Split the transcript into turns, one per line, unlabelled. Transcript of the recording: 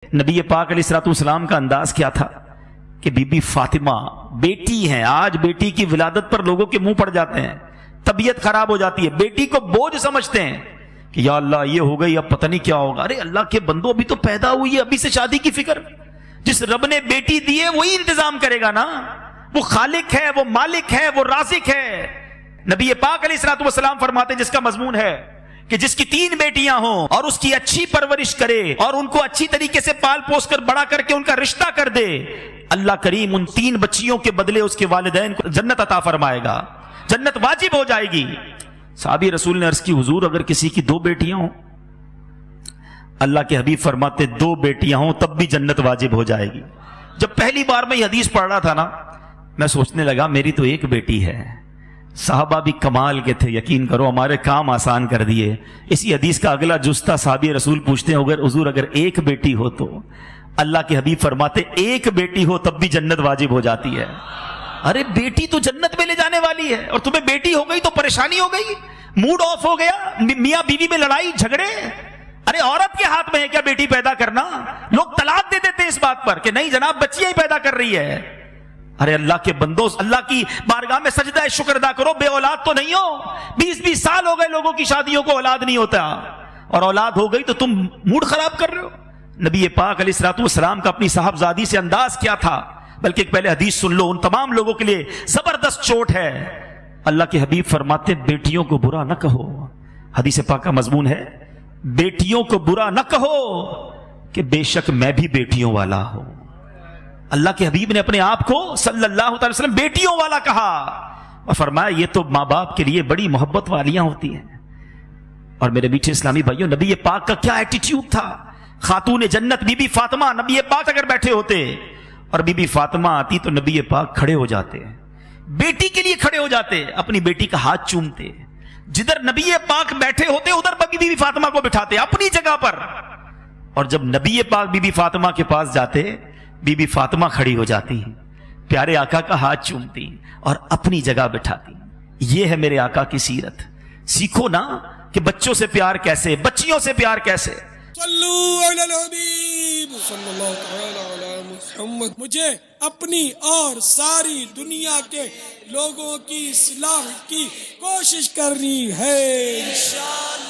نبی پاک علیہ السلام کا انداز کیا تھا کہ بی بی فاطمہ بیٹی ہیں، آج بیٹی کی ولادت پر لوگوں کے منہ پڑ جاتے ہیں، طبیعت خراب ہو جاتی ہے، بیٹی کو بوجھ سمجھتے ہیں کہ یا اللہ یہ ہو گئی اب پتہ نہیں کیا ہوگا۔ ارے اللہ کے بندو ابھی تو پیدا ہوئی ہے، ابھی سے شادی کی فکر؟ جس رب نے بیٹی دی ہے وہی انتظام کرے گا نا، وہ خالق ہے، وہ مالک ہے، وہ رازق ہے۔ نبی پاک علیہ السلام فرماتے ہیں جس کا مضمون ہے کہ جس کی 3 بیٹیاں ہوں اور اس کی اچھی پرورش کرے اور ان کو اچھی طریقے سے پال پوس کر بڑا کر کے ان کا رشتہ کر دے، اللہ کریم ان 3 بچیوں کے بدلے اس کے والدین کو جنت عطا فرمائے گا، جنت واجب ہو جائے گی۔ صحابی رسول نے عرض کی حضور اگر کسی کی 2 بیٹیاں ہوں؟ اللہ کے حبیب فرماتے 2 بیٹیاں ہوں تب بھی جنت واجب ہو جائے گی۔ جب پہلی بار میں یہ حدیث پڑھ رہا تھا نا، میں سوچنے لگا میری تو 1 بیٹی ہے۔ صحابہ بھی کمال کے تھے، یقین کرو ہمارے کام آسان کر دیے۔ اسی حدیث کا اگلا جزتا صحابی رسول پوچھتے ہیں حضور اگر 1 بیٹی ہو تو؟ اللہ کے حبیب فرماتے 1 بیٹی ہو تب بھی جنت واجب ہو جاتی ہے۔ ارے بیٹی تو جنت میں لے جانے والی ہے، اور تمہیں بیٹی ہو گئی تو پریشانی ہو گئی، موڈ آف ہو گیا، میاں بیوی میں لڑائی جھگڑے۔ ارے عورت کے ہاتھ میں ہے کیا بیٹی پیدا کرنا؟ لوگ طلاق دے دیتے اس بات پر کہ نہیں جناب بچیاں ہی پیدا کر رہی ہے۔ ارے اللہ کے بندو، اللہ کی بارگاہ میں سجدہ شکر ادا کرو، بے اولاد تو نہیں ہو۔ 20 سال ہو گئے لوگوں کی شادیوں کو اولاد نہیں ہوتا، اور اولاد ہو گئی تو تم موڈ خراب کر رہے ہو۔ نبی پاک علیہ السلام کا اپنی صاحبزادی سے انداز کیا تھا، بلکہ ایک پہلے حدیث سن لو، ان تمام لوگوں کے لیے زبردست چوٹ ہے۔ اللہ کے حبیب فرماتے بیٹیوں کو برا نہ کہو، حدیث پاک کا مضمون ہے بیٹیوں کو برا نہ کہو کہ بے شک میں بھی بیٹیوں والا ہوں۔ اللہ کے حبیب نے اپنے آپ کو صلی اللہ علیہ وسلم بیٹیوں والا کہا، اور فرمایا یہ تو ماں باپ کے لیے بڑی محبت والیاں ہوتی ہیں۔ اور میرے میٹھے اسلامی بھائیوں، نبی پاک کا کیا ایٹیٹیوڈ تھا۔ خاتون جنت بی بی فاطمہ، نبی پاک اگر بیٹھے ہوتے اور بی بی فاطمہ آتی تو نبی پاک کھڑے ہو جاتے، بیٹی کے لیے کھڑے ہو جاتے، اپنی بیٹی کا ہاتھ چومتے۔ جدھر نبی پاک بیٹھے ہوتے ادھر بی بی فاطمہ کو بٹھاتے اپنی جگہ پر، اور جب نبی پاک بی بی فاطمہ کے پاس جاتے بی بی فاطمہ کھڑی ہو جاتی، پیارے آقا کا ہاتھ چومتی اور اپنی جگہ بٹھاتی۔ یہ ہے میرے آقا کی سیرت۔ سیکھو نا کہ بچوں سے پیار کیسے، بچیوں سے پیار کیسے۔
صلو علی الحبیب صلی اللہ تعالی علی محمد۔ مجھے اپنی اور ساری دنیا کے لوگوں کی اصلاح کی کوشش کرنی ہے انشاءاللہ۔